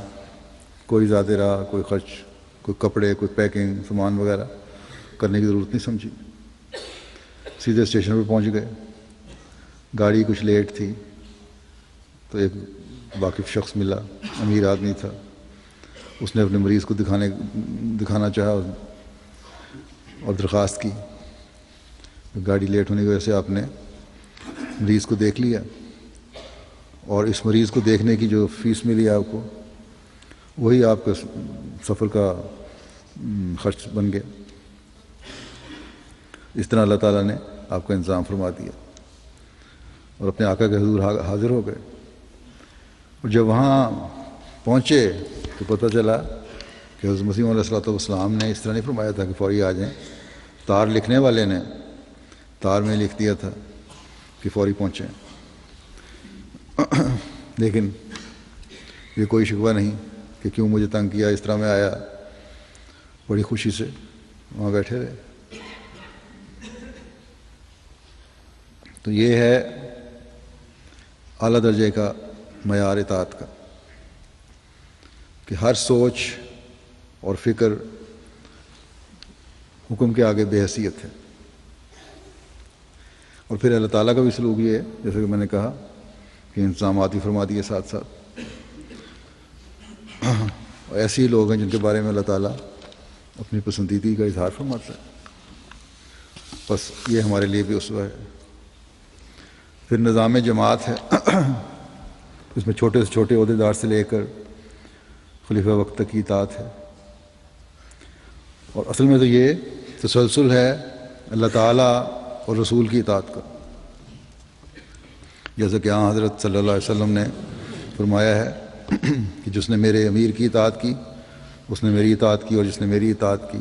کوئی زیادہ راہ، کوئی خرچ، کوئی کپڑے، کوئی پیکنگ سامان وغیرہ کرنے کی ضرورت نہیں سمجھی، سیدھے اسٹیشن پہ پہنچ گئے۔ گاڑی کچھ لیٹ تھی تو ایک واقف شخص ملا، امیر آدمی تھا، اس نے اپنے مریض کو دکھانا چاہا اور درخواست کی۔ گاڑی لیٹ ہونے کی وجہ سے آپ نے مریض کو دیکھ لیا، اور اس مریض کو دیکھنے کی جو فیس ملی آپ کو، وہی آپ کا سفر کا خرچ بن گیا۔ اس طرح اللہ تعالیٰ نے آپ کا انتظام فرما دیا اور اپنے آقا کے حضور حاضر ہو گئے۔ اور جب وہاں پہنچے تو پتہ چلا کہ حضرت مسیح علیہ الصلوۃ والسلام نے اس طرح نہیں فرمایا تھا کہ فوری آ جائیں، تار لکھنے والے نے تار میں لکھ دیا تھا کہ فوری پہنچیں۔ لیکن یہ کوئی شکوہ نہیں کہ کیوں مجھے تنگ کیا، اس طرح میں آیا، بڑی خوشی سے وہاں بیٹھے رہے۔ تو یہ ہے اعلیٰ درجے کا معیار اطاعت کا، کہ ہر سوچ اور فکر حکم کے آگے بے حیثیت ہے۔ اور پھر اللہ تعالیٰ کا بھی سلوک یہ ہے، جیسے کہ میں نے کہا کہ انتظامات بھی فرما دیے ساتھ ساتھ۔ ایسے ہی لوگ ہیں جن کے بارے میں اللہ تعالیٰ اپنی پسندیدگی کا اظہار فرماتا ہے۔ بس یہ ہمارے لیے بھی اسوہ ہے۔ پھر نظام جماعت ہے، اس میں چھوٹے سے چھوٹے عہدیدار سے لے کر خلیفہ وقت تک کی اطاعت ہے۔ اور اصل میں تو یہ تسلسل ہے اللہ تعالیٰ اور رسول کی اطاعت کرو، جیسا کہ ہاں حضرت صلی اللہ علیہ وسلم نے فرمایا ہے کہ جس نے میرے امیر کی اطاعت کی اس نے میری اطاعت کی، اور جس نے میری اطاعت کی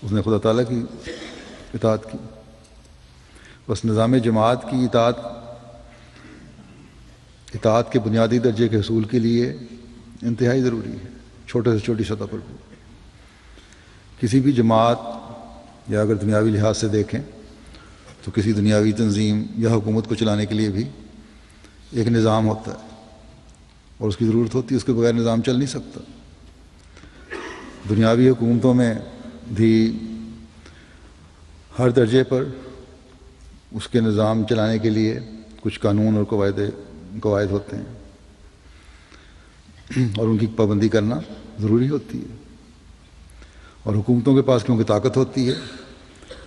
اس نے خدا تعالیٰ کی اطاعت کی۔ بس نظام جماعت کی اطاعت کے بنیادی درجے کے حصول کے لیے انتہائی ضروری ہے، چھوٹے سے چھوٹی سطح پر بھی۔ کسی بھی جماعت یا اگر دنیاوی لحاظ سے دیکھیں تو کسی دنیاوی تنظیم یا حکومت کو چلانے کے لیے بھی ایک نظام ہوتا ہے اور اس کی ضرورت ہوتی ہے، اس کے بغیر نظام چل نہیں سکتا۔ دنیاوی حکومتوں میں بھی ہر درجے پر اس کے نظام چلانے کے لیے کچھ قانون اور قواعد ہوتے ہیں اور ان کی پابندی کرنا ضروری ہوتی ہے، اور حکومتوں کے پاس کیونکہ طاقت ہوتی ہے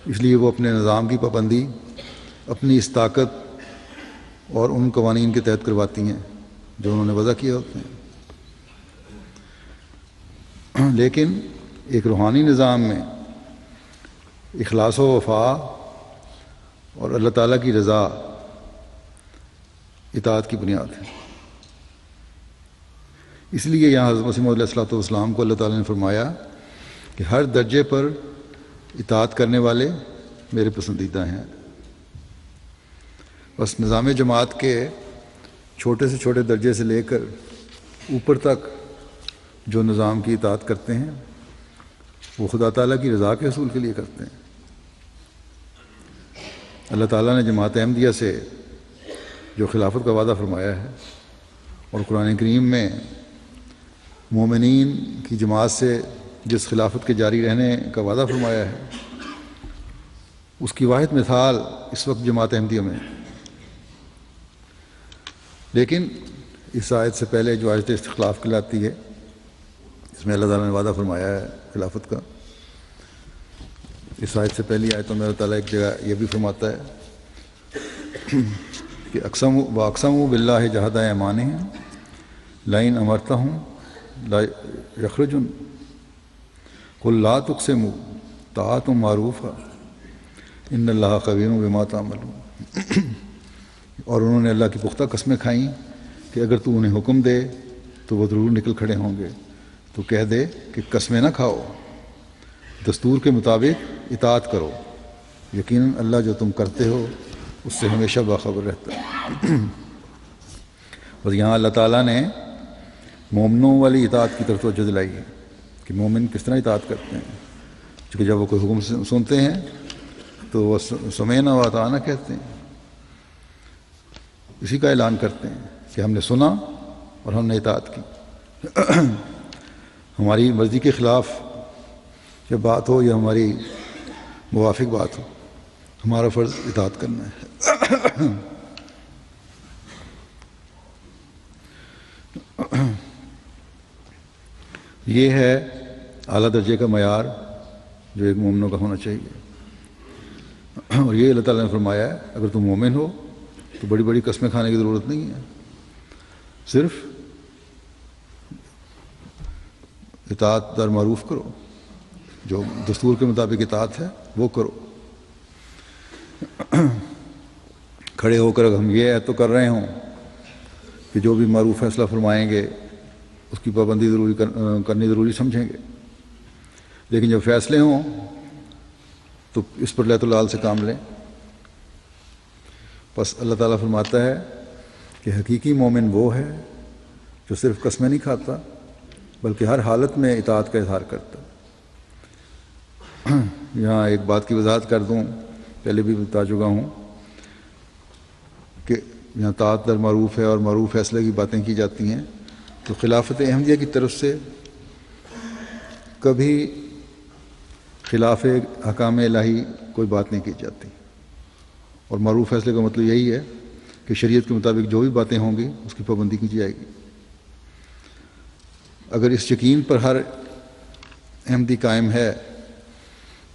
اس لیے وہ اپنے نظام کی پابندی اپنی اس طاقت اور ان قوانین کے تحت کرواتی ہیں جو انہوں نے وضع کیے ہوتے ہیں۔ لیکن ایک روحانی نظام میں اخلاص و وفا اور اللہ تعالیٰ کی رضا اطاعت کی بنیاد ہے۔ اس لیے یہاں حضرت مسیح موعود علیہ الصلوۃ والسلام کو اللہ تعالیٰ نے فرمایا کہ ہر درجے پر اطاعت کرنے والے میرے پسندیدہ ہیں۔ بس نظام جماعت کے چھوٹے سے چھوٹے درجے سے لے کر اوپر تک جو نظام کی اطاعت کرتے ہیں وہ خدا تعالیٰ کی رضا کے حصول کے لیے کرتے ہیں۔ اللہ تعالیٰ نے جماعت احمدیہ سے جو خلافت کا وعدہ فرمایا ہے اور قرآن کریم میں مومنین کی جماعت سے جس خلافت کے جاری رہنے کا وعدہ فرمایا ہے اس کی واحد مثال اس وقت جماعت احمدیہ میں ہے۔ لیکن اس آیت سے پہلے جو آیت استخلاف کہلاتی ہے اس میں اللہ تعالیٰ نے وعدہ فرمایا ہے خلافت کا۔ اس آیت سے پہلی آیتوں میں اللہ تعالیٰ ایک جگہ یہ بھی فرماتا ہے کہ اقسموا باللہ جہد ایمانہم لئن امرتہم لا یخرجن قل لا تقسموا طاعۃ معروفہ ان اللہ خبیر بما تعملون۔ اور انہوں نے اللہ کی پختہ قسمیں کھائیں کہ اگر تو انہیں حکم دے تو وہ ضرور نکل کھڑے ہوں گے، تو کہہ دے کہ قسمیں نہ کھاؤ، دستور کے مطابق اطاعت کرو، یقیناً اللہ جو تم کرتے ہو اس سے ہمیشہ باخبر رہتا ہے۔ اور یہاں اللہ تعالیٰ نے مومنوں والی اطاعت کی طرف توجہ دلائی ہے کہ مومن کس طرح اطاعت کرتے ہیں، چونکہ جب وہ کوئی حکم سنتے ہیں تو وہ سمعنا و اطعنا کہتے ہیں، اسی کا اعلان کرتے ہیں کہ ہم نے سنا اور ہم نے اطاعت کی۔ ہماری مرضی کے خلاف جب بات ہو یا ہماری موافق بات ہو ہمارا فرض اطاعت کرنا ہے۔ یہ ہے اعلیٰ درجے کا معیار جو ایک مومنوں کا ہونا چاہیے، اور یہ اللہ تعالیٰ نے فرمایا ہے اگر تم مومن ہو تو بڑی بڑی قسمیں کھانے کی ضرورت نہیں ہے، صرف اطاعت در معروف کرو، جو دستور کے مطابق اطاعت ہے وہ کرو۔ کھڑے ہو کر اگر ہم یہ تو کر رہے ہوں کہ جو بھی معروف فیصلہ فرمائیں گے اس کی پابندی کرنی ضروری سمجھیں گے، لیکن جب فیصلے ہوں تو اس پر لیت العال سے کام لیں۔ بس اللہ تعالیٰ فرماتا ہے کہ حقیقی مومن وہ ہے جو صرف قسمیں نہیں کھاتا بلکہ ہر حالت میں اطاعت کا اظہار کرتا۔ یہاں ایک بات کی وضاحت کر دوں، پہلے بھی بتا چکا ہوں کہ یہاں طاعت در معروف ہے اور معروف فیصلے کی باتیں کی جاتی ہیں، تو خلافت احمدیہ کی طرف سے کبھی خلاف احکام الہی کوئی بات نہیں کی جاتی، اور معروف فیصلے کا مطلب یہی ہے کہ شریعت کے مطابق جو بھی باتیں ہوں گی اس کی پابندی کی جائے گی۔ اگر اس یقین پر ہر احمدی قائم ہے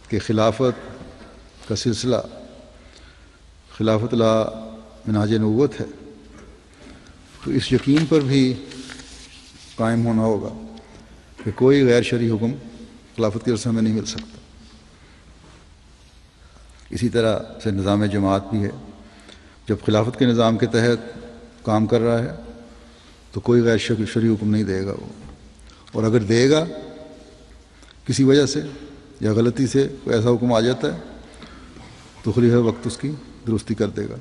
کہ خلافت کا سلسلہ خلافت لا منہاج نبوت ہے، تو اس یقین پر بھی قائم ہونا ہوگا کہ کوئی غیر شرعی حکم خلافت کے رسم میں نہیں مل سکتا۔ اسی طرح سے نظام جماعت بھی ہے، جب خلافت کے نظام کے تحت کام کر رہا ہے تو کوئی غیر شرعی حکم نہیں دے گا وہ، اور اگر دے گا کسی وجہ سے یا غلطی سے کوئی ایسا حکم آ جاتا ہے تو خلیفہ وقت اس کی درستی کر دے گا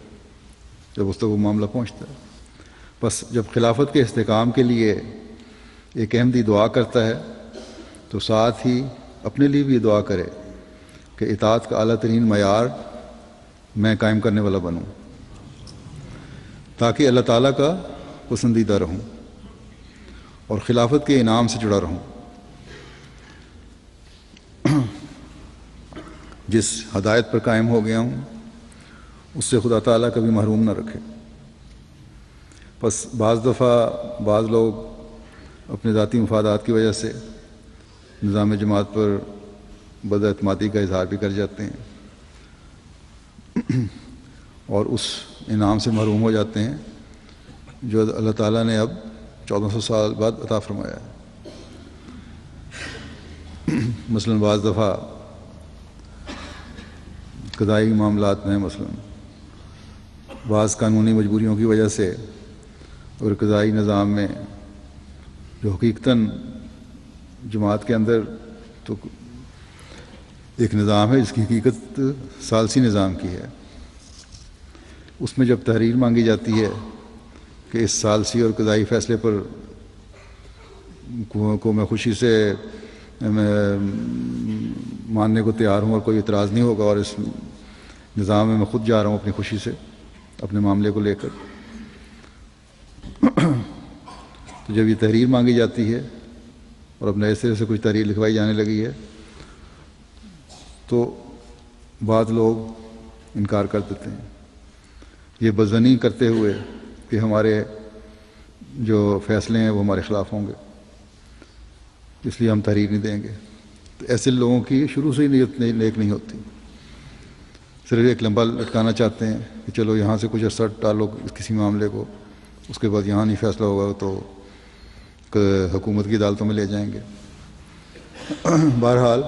جب اس تک وہ معاملہ پہنچتا ہے۔ بس جب خلافت کے استحکام کے لیے ایک احمدی دعا کرتا ہے تو ساتھ ہی اپنے لیے بھی یہ دعا کرے کہ اطاعت کا اعلیٰ ترین معیار میں قائم کرنے والا بنوں، تاکہ اللہ تعالیٰ کا پسندیدہ رہوں اور خلافت کے انعام سے جڑا رہوں، جس ہدایت پر قائم ہو گیا ہوں اس سے خدا تعالیٰ کبھی محروم نہ رکھے۔ بس بعض دفعہ بعض لوگ اپنے ذاتی مفادات کی وجہ سے نظام جماعت پر بد اعتمادی کا اظہار بھی کر جاتے ہیں اور اس انعام سے محروم ہو جاتے ہیں جو اللہ تعالیٰ نے اب 1400 سال بعد عطا فرمایا ہے۔ مثلاً بعض دفعہ قضائی معاملات میں مثلاً بعض قانونی مجبوریوں کی وجہ سے اور قضائی نظام میں جو حقیقتاً جماعت کے اندر تو ایک نظام ہے جس کی حقیقت ثالثی نظام کی ہے، اس میں جب تحریر مانگی جاتی ہے کہ اس ثالثی اور قضائی فیصلے پر کو میں خوشی سے ماننے کو تیار ہوں اور کوئی اعتراض نہیں ہوگا، اور اس نظام میں خود جا رہا ہوں اپنی خوشی سے اپنے معاملے کو لے کر، تو جب یہ تحریر مانگی جاتی ہے اور اب نئے سرے سے کچھ تحریر لکھوائی جانے لگی ہے تو بعض لوگ انکار کر دیتے ہیں، یہ بزنی کرتے ہوئے کہ ہمارے جو فیصلے ہیں وہ ہمارے خلاف ہوں گے، اس لیے ہم تحریر نہیں دیں گے۔ تو ایسے لوگوں کی شروع سے ہی نیت نیک نہیں ہوتی، صرف ایک لمبا لٹکانا چاہتے ہیں کہ چلو یہاں سے کچھ عرصہ ٹالو کسی معاملے کو، اس کے بعد یہاں نہیں فیصلہ ہوگا تو حکومت کی عدالتوں میں لے جائیں گے۔ بہرحال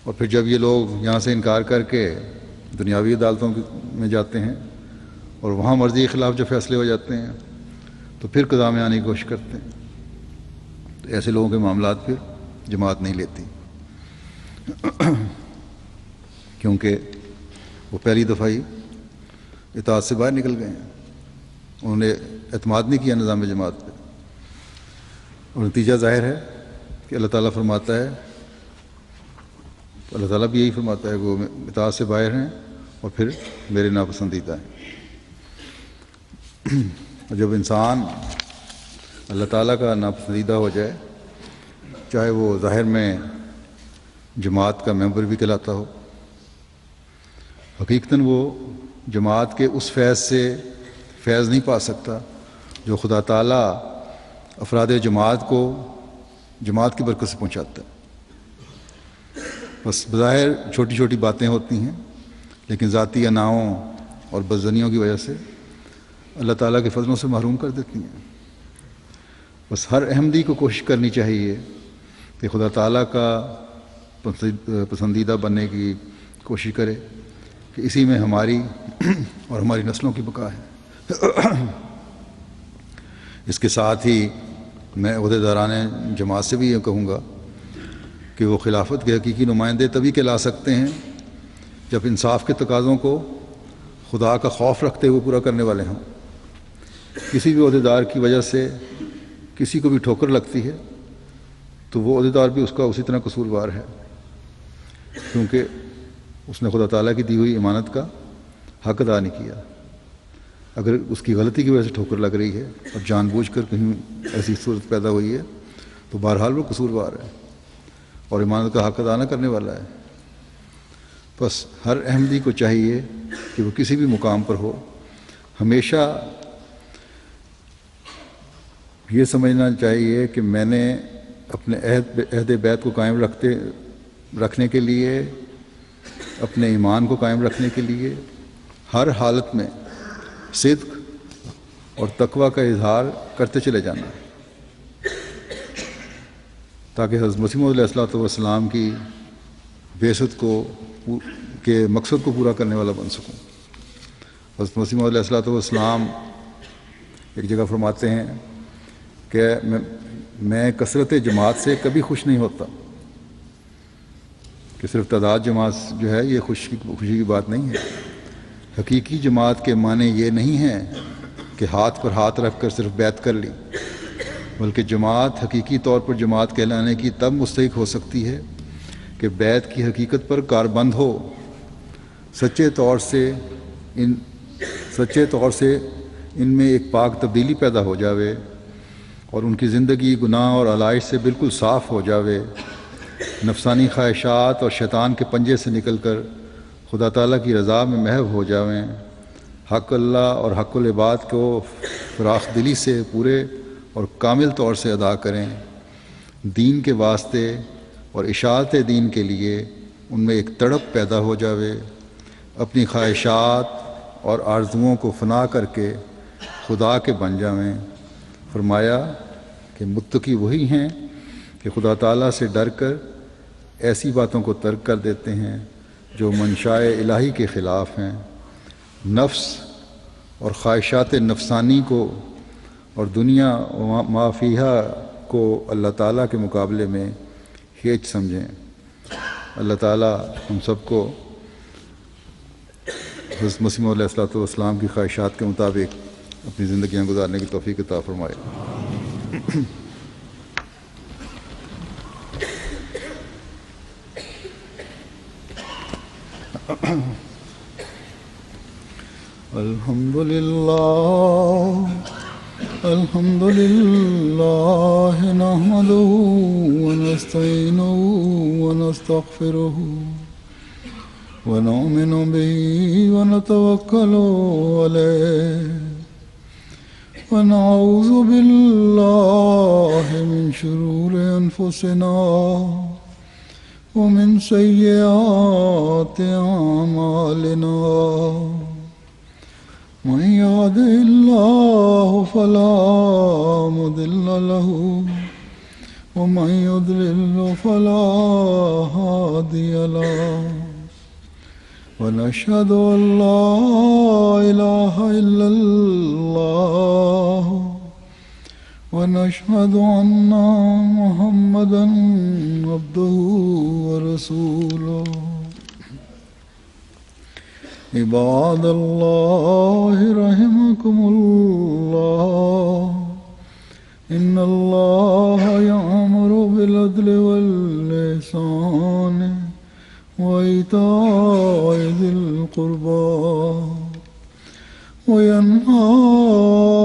اور پھر جب یہ لوگ یہاں سے انکار کر کے دنیاوی عدالتوں میں جاتے ہیں اور وہاں مرضی کے خلاف جب فیصلے ہو جاتے ہیں تو پھر قضا میں آنے کی کوشش کرتے ہیں، تو ایسے لوگوں کے معاملات پھر جماعت نہیں لیتی، کیونکہ وہ پہلی دفعہ ہی اطاعت سے باہر نکل گئے ہیں، انہوں نے اعتماد نہیں کیا نظام جماعت پہ، اور نتیجہ ظاہر ہے کہ اللہ تعالیٰ فرماتا ہے، اللہ تعالیٰ بھی یہی فرماتا ہے کہ وہ اطاعت سے باہر ہیں اور پھر میرے ناپسندیدہ ہیں۔ اور جب انسان اللہ تعالیٰ کا ناپسندیدہ ہو جائے، چاہے وہ ظاہر میں جماعت کا ممبر بھی کہلاتا ہو، حقیقتاً وہ جماعت کے اس فیض سے فیض نہیں پا سکتا جو خدا تعالیٰ افراد جماعت کو جماعت کی برکت سے پہنچاتا ہے۔ بس بظاہر چھوٹی چھوٹی باتیں ہوتی ہیں لیکن ذاتی اناؤں اور بدظنیوں کی وجہ سے اللہ تعالیٰ کے فضلوں سے محروم کر دیتی ہیں۔ بس ہر احمدی کو کوشش کرنی چاہیے کہ خدا تعالیٰ کا پسندیدہ بننے کی کوشش کرے کہ اسی میں ہماری اور ہماری نسلوں کی بقا ہے۔ اس کے ساتھ ہی میں عہدیداران جماعت سے بھی یہ کہوں گا کہ وہ خلافت کے حقیقی نمائندے تبھی کہلا سکتے ہیں جب انصاف کے تقاضوں کو خدا کا خوف رکھتے ہوئے پورا کرنے والے ہوں۔ کسی بھی عہدیدار کی وجہ سے کسی کو بھی ٹھوکر لگتی ہے تو وہ عہدیدار بھی اس کا اسی طرح قصوروار ہے، کیونکہ اس نے خدا تعالیٰ کی دی ہوئی امانت کا حق ادا نہیں کیا۔ اگر اس کی غلطی کی وجہ سے ٹھوکر لگ رہی ہے اور جان بوجھ کر کہیں ایسی صورت پیدا ہوئی ہے تو بہرحال وہ قصوروار ہے اور امانت کا حق ادا نہ کرنے والا ہے۔ بس ہر احمدی کو چاہیے کہ وہ کسی بھی مقام پر ہو ہمیشہ یہ سمجھنا چاہیے کہ میں نے اپنے عہد بیت کو قائم رکھنے کے لیے، اپنے ایمان کو قائم رکھنے کے لیے ہر حالت میں صدق اور تقوی کا اظہار کرتے چلے جانا ہے، تاکہ حضرت مسیح موعود علیہ الصلوۃ والسلام کی بعثت کو کے مقصد کو پورا کرنے والا بن سکوں۔ حضرت مسیح موعود علیہ الصلوۃ والسلام ایک جگہ فرماتے ہیں کہ میں کثرت جماعت سے کبھی خوش نہیں ہوتا، کہ صرف تعداد جماعت جو ہے یہ خوشی کی بات نہیں ہے۔ حقیقی جماعت کے معنی یہ نہیں ہے کہ ہاتھ پر ہاتھ رکھ کر صرف بیعت کر لی، بلکہ جماعت حقیقی طور پر جماعت کہلانے کی تب مستحق ہو سکتی ہے کہ بیعت کی حقیقت پر کاربند ہو، سچے طور سے ان میں ایک پاک تبدیلی پیدا ہو جاوے اور ان کی زندگی گناہ اور علائش سے بالکل صاف ہو جاوے، نفسانی خواہشات اور شیطان کے پنجے سے نکل کر خدا تعالیٰ کی رضا میں محو ہو جاویں، حق اللہ اور حق العباد کو فراخ دلی سے پورے اور کامل طور سے ادا کریں، دین کے واسطے اور اشاعت دین کے لیے ان میں ایک تڑپ پیدا ہو جاوے، اپنی خواہشات اور آرزوؤں کو فنا کر کے خدا کے بن جاویں۔ فرمایا کہ متقی وہی ہیں کہ خدا تعالیٰ سے ڈر کر ایسی باتوں کو ترک کر دیتے ہیں جو منشاء الہی کے خلاف ہیں، نفس اور خواہشات نفسانی کو اور دنیا ما فیہا کو اللہ تعالیٰ کے مقابلے میں ہیچ سمجھیں۔ اللہ تعالیٰ ہم سب کو حضرت مسیح موعود علیہ الصلوۃ والسلام کی خواہشات کے مطابق اپنی زندگیاں گزارنے کی توفیق عطا فرمائے۔ الحمد للہ نحمده ونستعینه ونستغفره ونؤمن به ونتوکل علیہ ونعوذ باللہ من شرور انفسنا ومن سیئات اعمالنا، من يهده الله فلا مضل له ومن يضلل فلا هادي له، ونشهد أن لا إله إلا الله ونشهد أن محمدا عبده ورسوله۔ عباد اللہ رحمکم اللہ، ان اللہ یأمر بالعدل والإحسان وإیتاء ذی القربى وینہی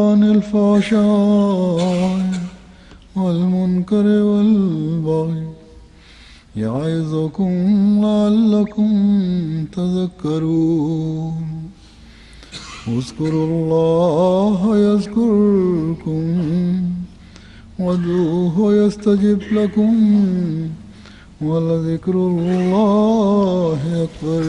عن الفحشاء والمنکر والبغی یعظکم لعلکم تذکرون۔ اذکروا اللہ یذکرکم وادعوہ یستجب لکم ولذکر اللہ اکبر۔